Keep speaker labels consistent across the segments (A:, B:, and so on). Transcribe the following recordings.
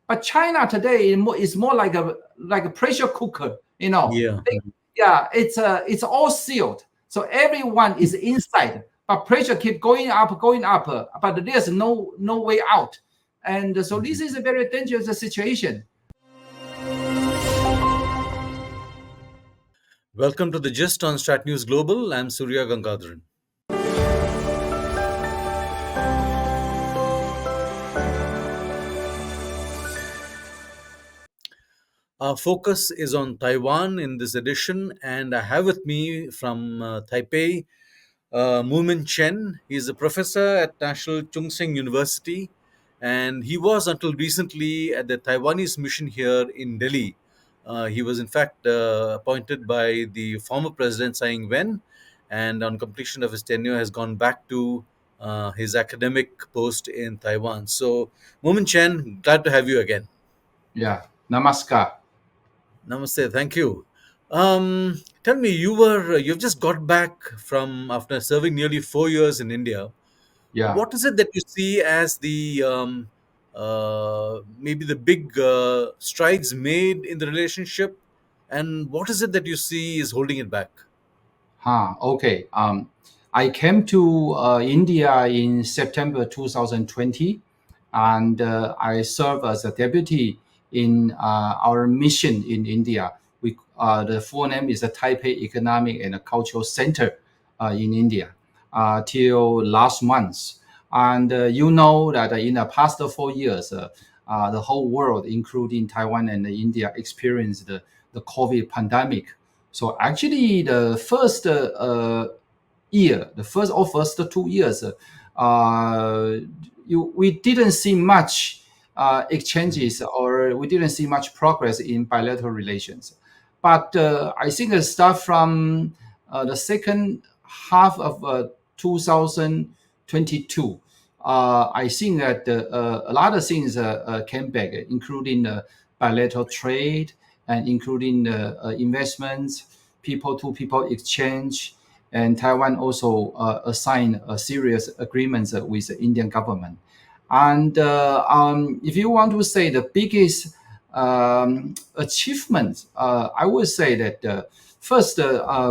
A: But China today is more like a pressure cooker.
B: Yeah.
A: It's all sealed, so everyone is inside. But pressure keep going up, but there's no way out, and so this is a very dangerous situation.
B: Welcome to the Gist on StratNews Global. I'm Surya Gangadharan. Our focus is on Taiwan in this edition, and I have with me from Taipei, Mumin Chen. He's a professor at National Chung Hsing University, and he was until recently at the Taiwanese mission here in Delhi. He was, in fact, appointed by the former President Tsai Ing-wen, and on completion of his tenure, has gone back to his academic post in Taiwan. So, Mumin Chen, glad to have you again.
A: Yeah, namaskar.
B: Namaste. Thank you. Tell me, you've just got back from after serving nearly 4 years in India.
A: Yeah.
B: What is it that you see as the maybe the big strides made in the relationship, and what is it that you see is holding it back?
A: Okay. I came to India in September 2020, and I served as a deputy in our mission in India. The full name is the Taipei Economic and Cultural Center in India till last month. And you know that in the past 4 years, the whole world, including Taiwan and India, experienced the COVID pandemic. So actually, the first year, the first 2 years, we didn't see much exchanges, or we didn't see much progress in bilateral relations. But I think start from the second half of 2022, I think that a lot of things came back, including bilateral trade and including investments, people-to-people exchange, and Taiwan also signed a serious agreements with the Indian government. And if you want to say the biggest achievement, I would say that first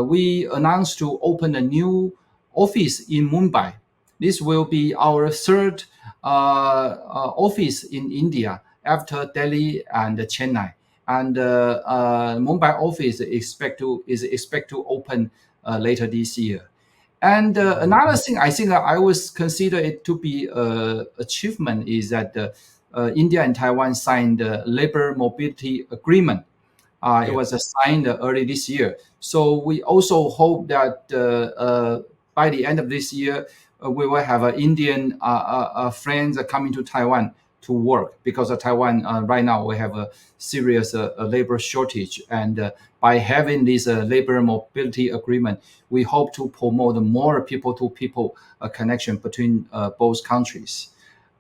A: we announced to open a new office in Mumbai. This will be our third office in India after Delhi and Chennai. And Mumbai office is expect to open later this year. And another thing I think I would consider it to be achievement is that India and Taiwan signed the labor mobility agreement. It was signed early this year. So we also hope that by the end of this year, we will have Indian friends coming to Taiwan to work, because of Taiwan right now we have a serious labor shortage, and by having this labor mobility agreement, we hope to promote more people-to-people connection between both countries.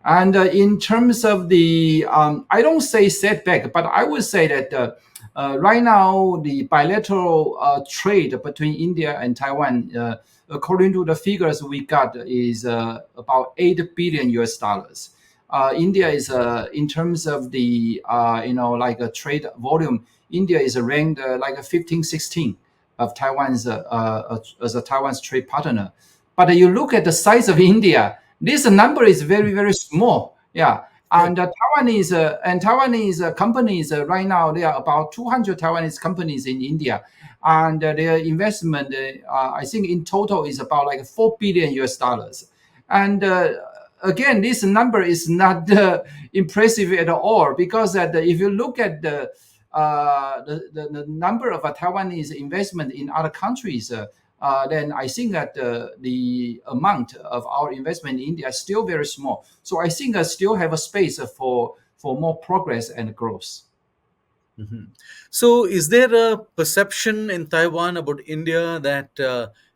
A: And in terms of the, I don't say setback, but I would say that right now the bilateral trade between India and Taiwan, according to the figures we got, is about $8 billion. India is in terms of the like a trade volume, India is ranked like a 15, 16 of Taiwan's as a Taiwan's trade partner. But you look at the size of India, this number is very, very small. Yeah. And Taiwanese companies right now, there are about 200 Taiwanese companies in India, and their investment, I think in total is about like $4 billion. And again, this number is not impressive at all, because if you look at the number of Taiwanese investment in other countries, then I think that the amount of our investment in India is still very small. So I think I still have a space for more progress and growth.
B: Mm-hmm. So, is there a perception in Taiwan about India that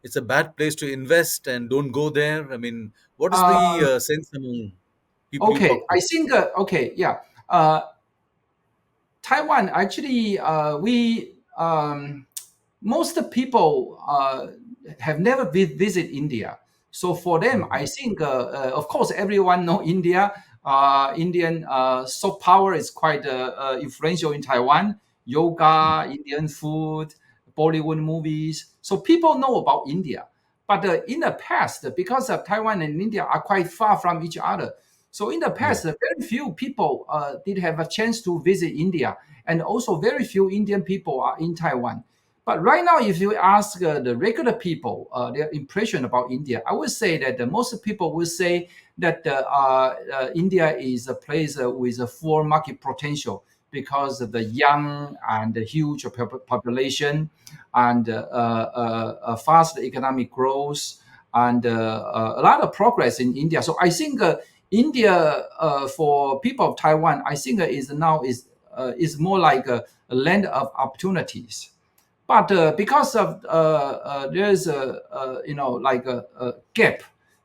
B: it's a bad place to invest and don't go there? I mean, what is the sense among people you
A: Okay,
B: talk to?
A: I think Taiwan actually we most people have never visit India. So for them, I think, of course, everyone know India. Indian soft power is quite influential in Taiwan. Yoga, Indian food, Bollywood movies. So people know about India. But in the past, because Taiwan and India are quite far from each other, so in the
B: Yeah.
A: past, very few people did have a chance to visit India, and also very few Indian people are in Taiwan. But right now, if you ask the regular people their impression about India, I would say that most people will say that India is a place with a full market potential because of the young and the huge population and fast economic growth and a lot of progress in India. So I think India for people of Taiwan, I think is more like a land of opportunities. But because of there's like a gap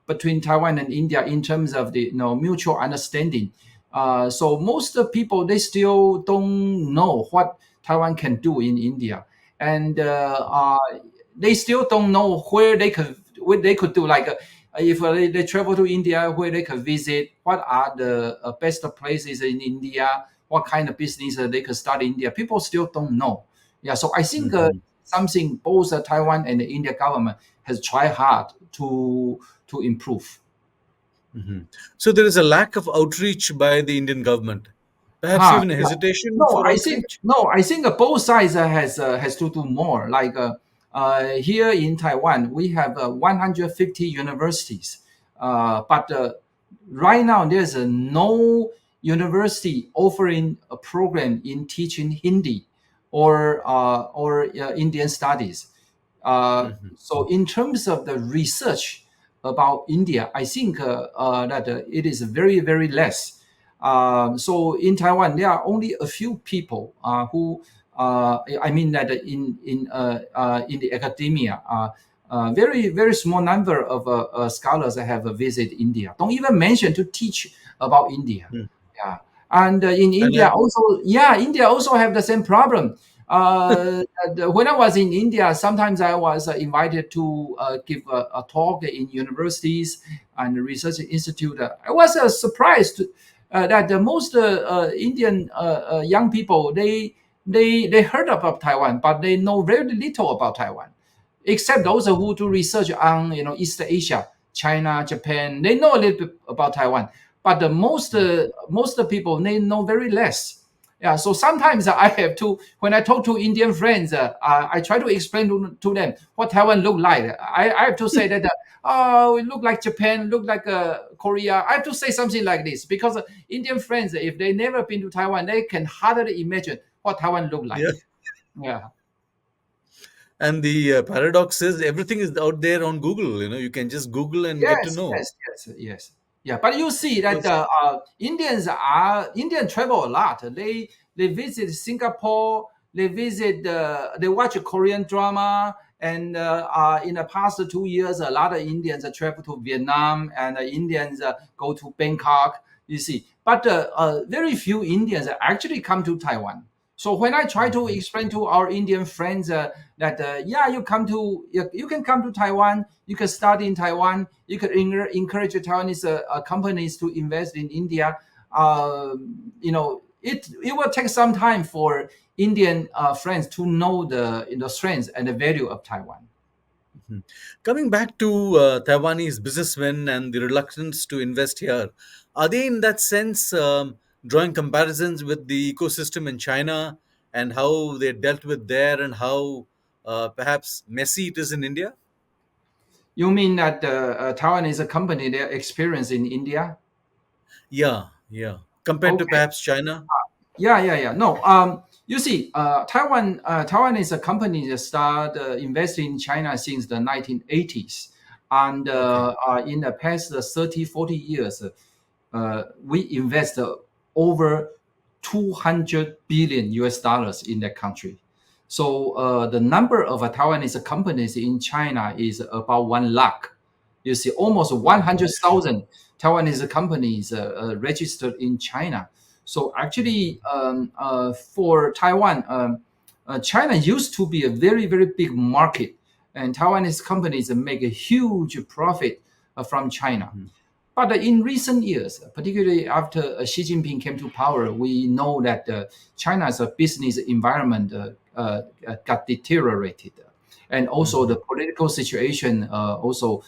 A: between Taiwan and India in terms of the mutual understanding. So most of people they still don't know what Taiwan can do in India, and they still don't know where they could what they could do. Like if they travel to India, where they could visit, what are the best places in India, what kind of business they could start in India. People still don't know. Yeah, so I think
B: Mhm.
A: something both Taiwan and the India government has tried hard to improve.
B: Mhm. So there is a lack of outreach by the Indian government, perhaps
A: Ha,
B: even a
A: yeah.
B: hesitation
A: No,
B: for
A: I think
B: outreach.
A: no, I think both sides has to do more. Like here in Taiwan, we have 150 universities, but right now there's no university offering a program in teaching Hindi or Indian studies.
B: Mhm.
A: So in terms of the research about India, I think that it is very less. So in Taiwan, there are only a few people who, I mean that in the academia, very small number of scholars that have visited India. Don't even mention to teach about India.
B: Mm.
A: Yeah, and in
B: And
A: India also, yeah, India also have the same problem. When I was in India, sometimes I was invited to give a talk in universities and research institute. I was surprised that the most Indian young people they heard about Taiwan, but they know very little about Taiwan, except those who do research on East Asia, China, Japan. They know a little bit about Taiwan, but the most people they know very less. Yeah, so sometimes I have to when I talk to Indian friends, I try to explain to them what Taiwan look like. I have to say that oh, it look like Japan, look like Korea. I have to say something like this because Indian friends, if they never been to Taiwan, they can hardly imagine what Taiwan look like.
B: yeah,
A: Yeah.
B: and the paradox is everything is out there on Google. You can just Google and get to
A: Yes,
B: know.
A: yes, yes, yes. Yeah, but you see that
B: Yes.
A: Indian travel a lot. They visit Singapore. They visit. They watch Korean drama. And in the past 2 years, a lot of Indians travel to Vietnam, and Indians go to Bangkok. You see, but very few Indians actually come to Taiwan. So when I try to
B: Mhm.
A: explain to our Indian friends that yeah, you can come to Taiwan, you can study in Taiwan, you can encourage Taiwanese companies to invest in India. It will take some time for Indian friends to know the strengths and the value of Taiwan.
B: Mhm. Coming back to Taiwanese businessmen and the reluctance to invest here, are they in that sense drawing comparisons with the ecosystem in China and how they dealt with there and how perhaps messy it is in India?
A: You mean that Taiwan is a company their experience in India?
B: Yeah, yeah. Compared to
A: Okay.
B: perhaps China?
A: Yeah. No, you see, Taiwan is a company that started investing in China since the 1980s. And
B: Okay.
A: in the past 30, 40 years, we invest over 200 billion US dollars in that country. So the number of Taiwanese companies in China is about 1 lakh. You see, almost
B: Oh my gosh.
A: 100,000 Taiwanese companies registered in China. So actually, for Taiwan, China used to be a very big market, and Taiwanese companies make a huge profit from China.
B: Mhm.
A: But in recent years, particularly after Xi Jinping came to power, we know that China's business environment got deteriorated, and also the
B: Mhm.
A: political situation also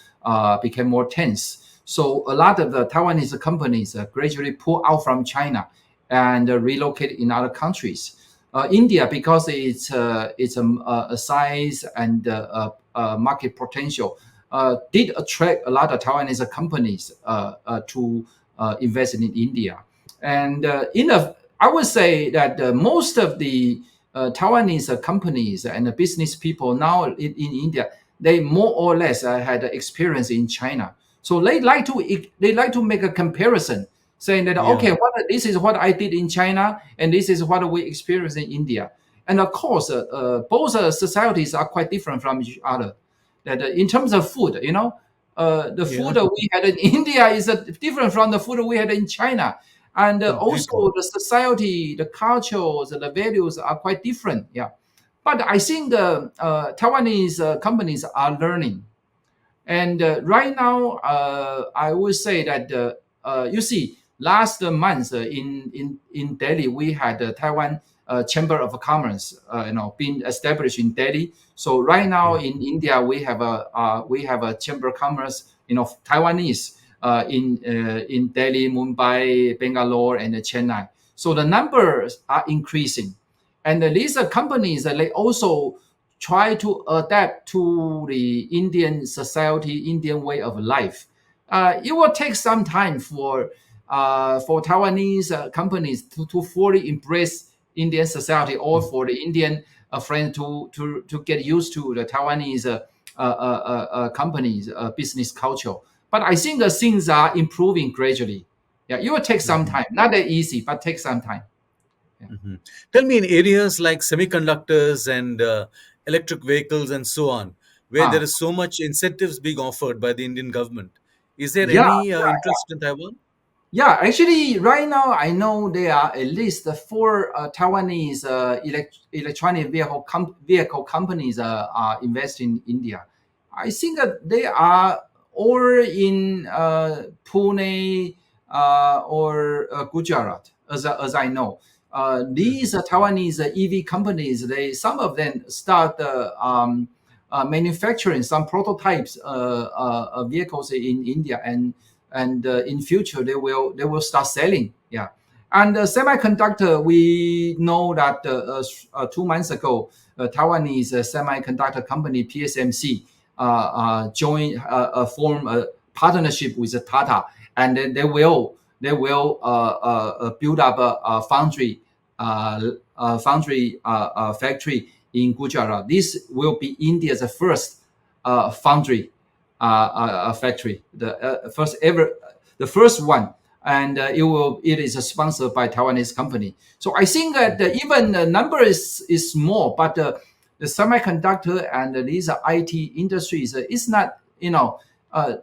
A: became more tense. So a lot of the Taiwanese companies gradually pull out from China and relocate in other countries. India, because it's a size and market potential, did attract a lot of Taiwanese companies to invest in India. And I would say that most of the Taiwanese companies and business people now in India, they more or less had experience in China. So they like to make a comparison, saying that
B: Yeah.
A: okay, this is what I did in China, and this is what we experience in India. And of course, both societies are quite different from each other. That in terms of food, the
B: Yeah.
A: food we had in India is different from the food we had in China, and
B: Completely.
A: also the society, the cultures, the values are quite different. Yeah, but I think Taiwanese companies are learning. And right now, I would say that you see, last month in Delhi, we had the Taiwan Chamber of Commerce, being established in Delhi. So right now
B: Yeah.
A: in India, we have a Chamber of Commerce, Taiwanese in Delhi, Mumbai, Bangalore, and Chennai. So the numbers are increasing, and these companies they also try to adapt to the Indian society, Indian way of life. It will take some time for Taiwanese companies to fully embrace Indian society, or
B: Mm.
A: for the Indian friends to get used to the Taiwanese companies business culture. But I think the things are improving gradually. Yeah, it will take some
B: Mhm.
A: time. Not that easy, but take some time. Yeah.
B: Mhm. Tell me, in areas like semiconductors and electric vehicles and so on, where there
A: Huh.
B: is so much incentives being offered by the Indian government, is there
A: Yeah,
B: any interest in Taiwan?
A: yeah, actually, right now I know there are at least four Taiwanese electronic vehicle companies are investing in India. I think that they are all in Pune or Gujarat, as I know. These
B: Mhm.
A: Taiwanese EV companies, some of them start manufacturing some prototypes vehicles in India, and in future they will start selling. Yeah, and semiconductor, we know that 2 months ago, Taiwanese semiconductor company PSMC joined form a partnership with Tata, and then they will build up a foundry factory in Gujarat. This will be India's first foundry factory, the first ever, the first one, and it is sponsored by Taiwanese company. So I think that even the number is small, but the semiconductor and these IT industries is not, that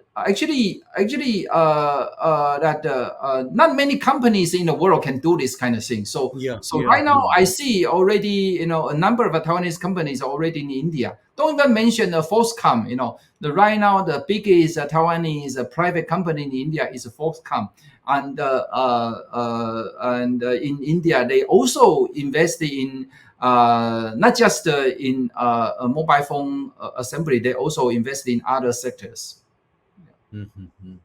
A: not many companies in the world can do this kind of thing. So
B: Yeah,
A: so
B: yeah,
A: right now
B: yeah,
A: I see already, a number of Taiwanese companies already in India. Don't even mention the Foxconn. Right now the biggest Taiwanese private company in India is Foxconn, and in India they also invest in not just in a mobile phone assembly. They also invest in other sectors.
B: Mhm.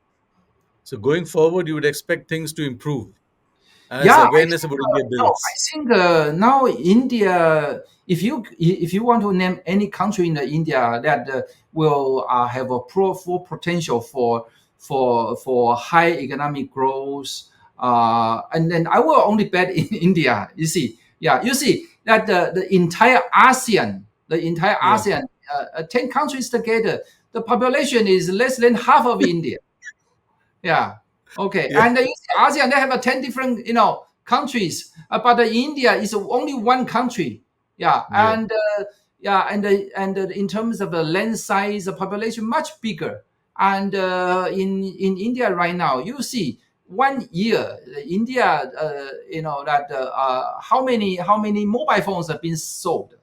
B: So going forward, you would expect things to improve as
A: Yeah, I
B: awareness
A: think
B: about India
A: no, I
B: builds.
A: think now India. If you want to name any country in the India that will have a full potential for high economic growth, and then I will only bet in India. You see, yeah, you see that the entire
B: Yeah,
A: ASEAN, 10 countries together, the population is less than half of India. Yeah. Okay.
B: yeah,
A: And you see, ASEAN, they have 10 different, countries, but India is only one country. Yeah.
B: yeah,
A: And in terms of the land size, the population much bigger. And in India right now, you see 1 year, India, that how many mobile phones have been sold.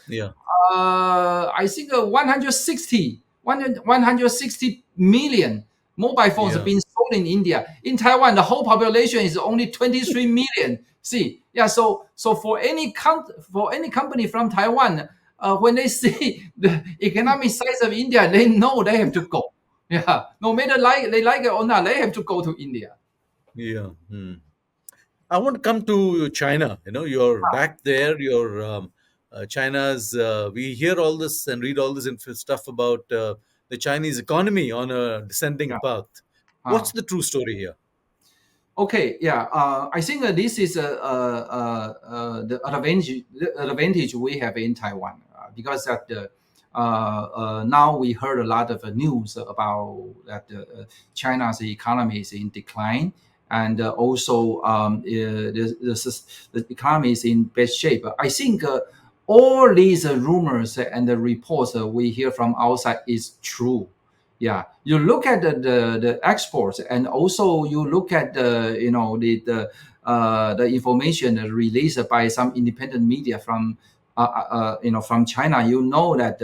B: yeah.
A: I think 160 million mobile phones are
B: Yeah.
A: being sold in India. In Taiwan, the whole population is only 23 million. See, yeah. So for any company from Taiwan, when they see the economic size of India, they know they have to go. Yeah, no matter they like it or not, they have to go to India.
B: Yeah. I want to come to China. You're back there. You're China's. We hear all this and read all this stuff about the Chinese economy on a descending
A: Yeah.
B: path. What's
A: Uh,
B: the true story here?
A: Okay, yeah. I think this is the advantage we have in Taiwan because that now we heard a lot of news about that China's economy is in decline, and also the economy is in bad shape. I think all these rumors and the reports we hear from outside is true. Yeah, you look at the exports, and also you look at the information released by some independent media from from China. You know that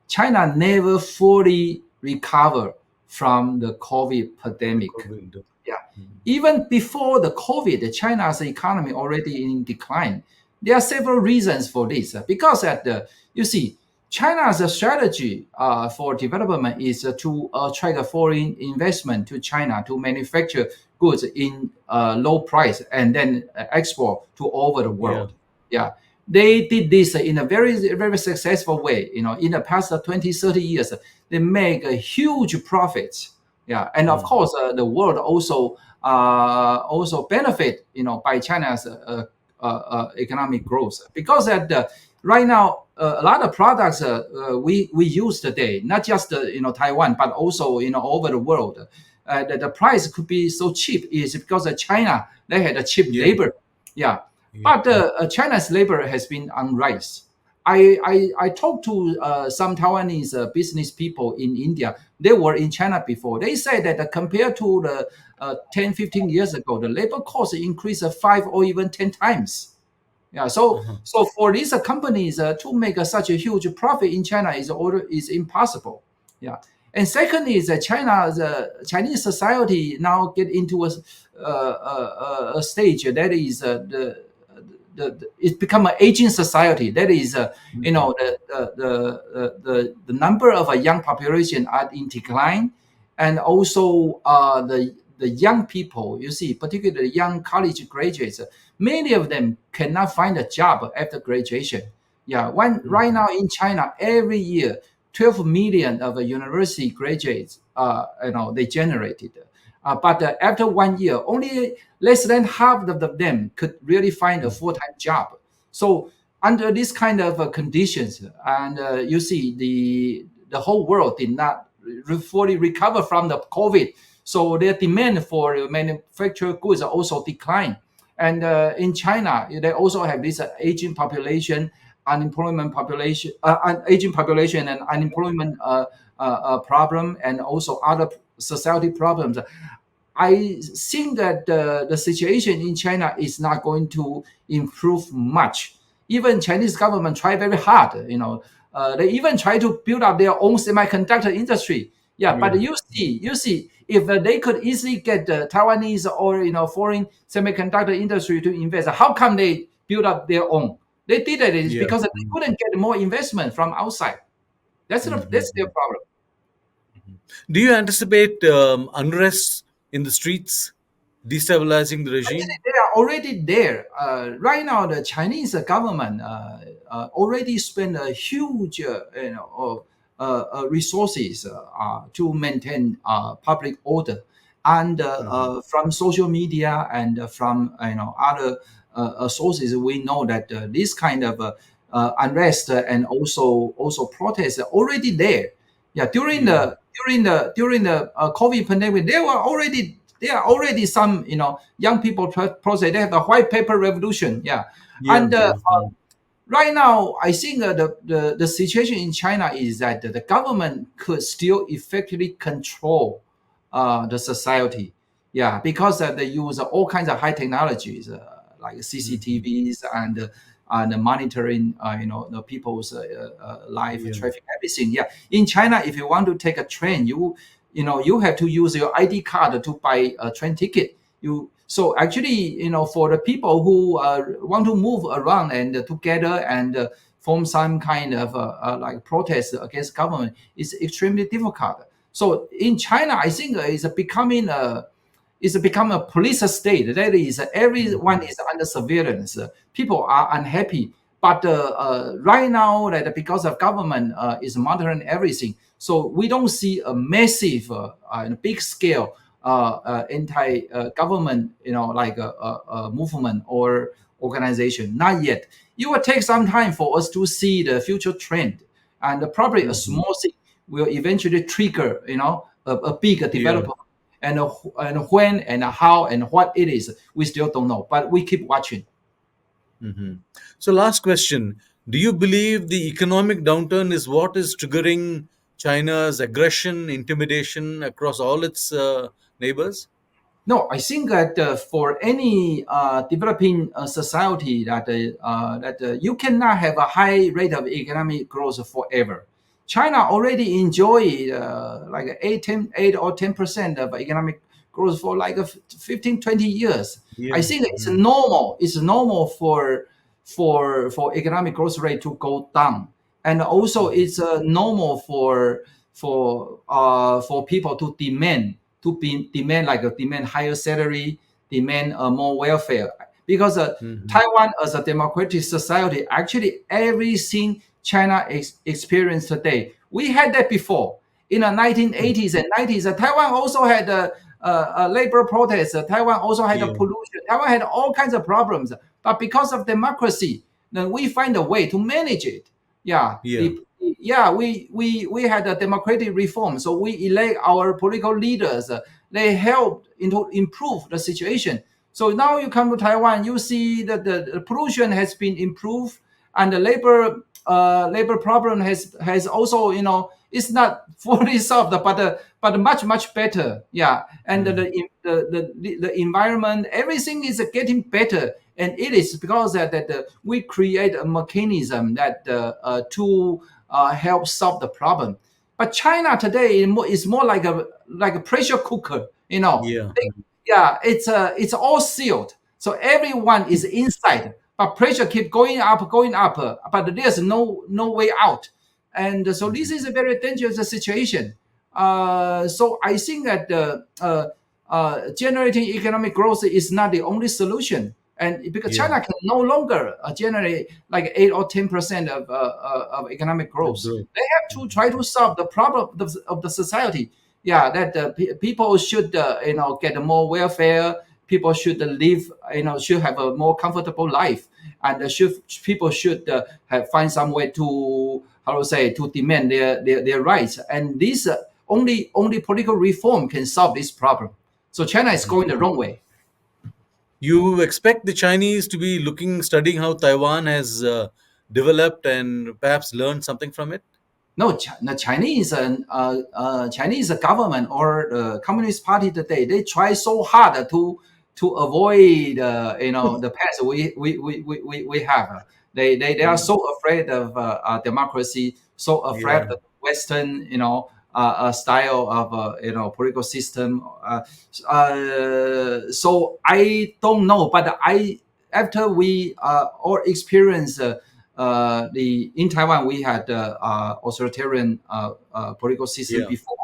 A: China never fully recovered from the COVID
B: The
A: pandemic.
B: COVID.
A: Yeah.
B: Mhm.
A: Even before the COVID, China's economy already in decline. There are several reasons for this. Because you see, China's strategy for development is to attract a foreign investment to China to manufacture goods in low price and then export to all over the
B: Yeah.
A: world. Yeah, they did this in a very successful way. In the past 20, 30 years, they make a huge profits. Yeah, and of
B: Mhm.
A: course, the world also benefit, by China's economic growth because right now a lot of products we use today, not just Taiwan, but also all over the world. The price could be so cheap is because China they had a cheap
B: Yeah.
A: labor. Yeah,
B: Yeah.
A: but China's labor has been on rise. I talked to some Taiwanese business people in India. They were in China before. They say that compared to the 10, 15 years ago, the labor cost increased 5 or even 10 times. Yeah, so
B: Uh-huh.
A: so for these companies to make such a huge profit in China is impossible. Yeah, and second is that Chinese society now get into a stage that is it's become an aging society. That is,
B: Mhm.
A: the number of a young population are in decline, and also the young people. You see, particularly young college graduates, many of them cannot find a job after graduation. Yeah, right
B: Mhm.
A: now in China, every year, 12 million of university graduates, they generated. But after 1 year, only less than half of them could really find a
B: Mhm.
A: full-time job. So under this kind of conditions, and you see the whole world did not fully recover from the COVID. So their demand for manufactured goods also declined. And in China, they also have this aging population and unemployment problem, and also other society problems. I think that the situation in China is not going to improve much. Even Chinese government try very hard. They even try to build up their own semiconductor industry. Yeah, but
B: Yeah.
A: you see, if they could easily get the Taiwanese or foreign semiconductor industry to invest, how come they build up their own? They did it is
B: Yeah.
A: because they
B: Mhm.
A: couldn't get more investment from outside. That's their
B: Mhm.
A: problem.
B: Do you anticipate unrest in the streets, destabilizing the regime?
A: They are already there. Right now, the Chinese government already spend a huge, resources to maintain public order, and
B: Mhm.
A: from social media and from other sources, we know that this kind of unrest and also protests are already there. Yeah, during
B: Yeah.
A: the COVID pandemic, there are already some young people project. They have a white paper revolution. Yeah,
B: Yeah.
A: and
B: Mhm.
A: right now I think the situation in China is that the government could still effectively control the society. Yeah, because they use all kinds of high technologies like
B: Mhm.
A: CCTVs and monitoring the people's life
B: Yeah.
A: traffic, everything. Yeah, in China, if you want to take a train, you have to use your ID card to buy a train ticket. So actually, for the people who want to move around and together and form some kind of like protest against government, is extremely difficult. So in China, I think it's become a police state. That is, everyone is under surveillance. People are unhappy, but right now, that because of government is monitoring everything, so we don't see a massive, big scale anti-government, like a movement or organization. Not yet. It will take some time for us to see the future trend, and probably a
B: Mhm.
A: small thing will eventually trigger, a big
B: Yeah.
A: development. And when and how and what it is, we still don't know. But we keep watching.
B: Hmm. So, last question. Do you believe the economic downturn is what is triggering China's aggression, intimidation across all its neighbors?
A: No, I think that for any developing society, that you cannot have a high rate of economic growth forever. China already enjoyed like 8 or 10% of economic growth for like 15, 20 years. I
B: Yeah.
A: think it's
B: Mhm.
A: normal. It's normal for economic growth rate to go down, and also it's normal for people to demand, like demand higher salary, demand more welfare, because
B: Mhm.
A: Taiwan as a democratic society, actually everything China experienced today, we had that before. In the 1980s and 90s, Taiwan also had a labor protest. Taiwan also had a
B: Yeah.
A: pollution. Taiwan had all kinds of problems, but because of democracy, then we find a way to manage it. Yeah,
B: Yeah.
A: we had a democratic reform, so we elect our political leaders. They helped to improve the situation. So now you come to Taiwan, you see that the pollution has been improved, and the labor problem has also, it's not fully solved, but much better. Yeah, and
B: Mhm.
A: the environment, everything is getting better, and it is because that we create a mechanism that to help solve the problem. But China today is more like a pressure cooker.
B: Yeah.
A: Yeah, it's all sealed, so everyone is inside, but pressure keep going up, but there's no way out. And so this is a very dangerous situation. So I think that generating economic growth is not the only solution, and because
B: Yeah.
A: China can no longer generate like 8 or 10% of economic
B: The
A: growth.
B: growth.
A: They have to try to solve the problem of the society. Yeah, that people should get more welfare. People should live, should have a more comfortable life, and people should find some way to, how to say, to demand their rights. And this only political reform can solve this problem. So China is going the wrong way.
B: You expect the Chinese to be studying how Taiwan has developed and perhaps learned something from it?
A: No, the Chinese government or the Communist Party today, they try so hard to avoid the past we have. They are
B: Mm.
A: so afraid of democracy, so afraid
B: Yeah.
A: of the Western style of political system. So I don't know, but I after we all experience. The in Taiwan we had authoritarian political system
B: Yeah.
A: before,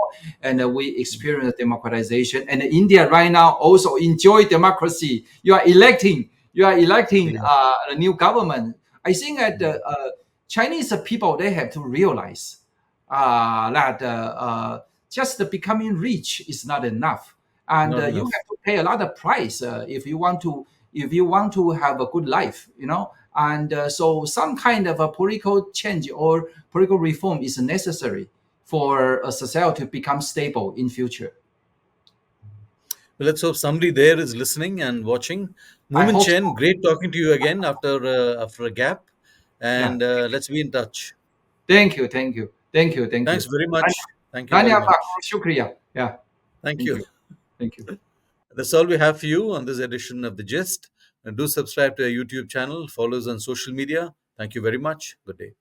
A: and we experienced democratization. And India right now also enjoy democracy. You are electing
B: Yeah.
A: a new government. I think that Chinese people, they have to realize that just becoming rich is not enough, and
B: Not
A: you
B: enough.
A: have to pay a lot of price if you want to have a good life. And so some kind of a political change or political reform is necessary for a society to become stable in future.
B: Well, let's hope somebody there is listening and watching.
A: I
B: Mumin
A: hope
B: Chen,
A: so.
B: great talking to you again after a gap,
A: Yeah.
B: and let's be in touch.
A: Thank you. Thank you. Thank you. Thank
B: Thanks
A: you.
B: very much. Thank you very
A: Dania Pak,
B: much.
A: shukriya. Yeah.
B: Thank
A: Thank
B: you.
A: you. Thank you.
B: That's all we have for you on this edition of The Gist. And do subscribe to our YouTube channel, follow us on social media. Thank you very much. Good day.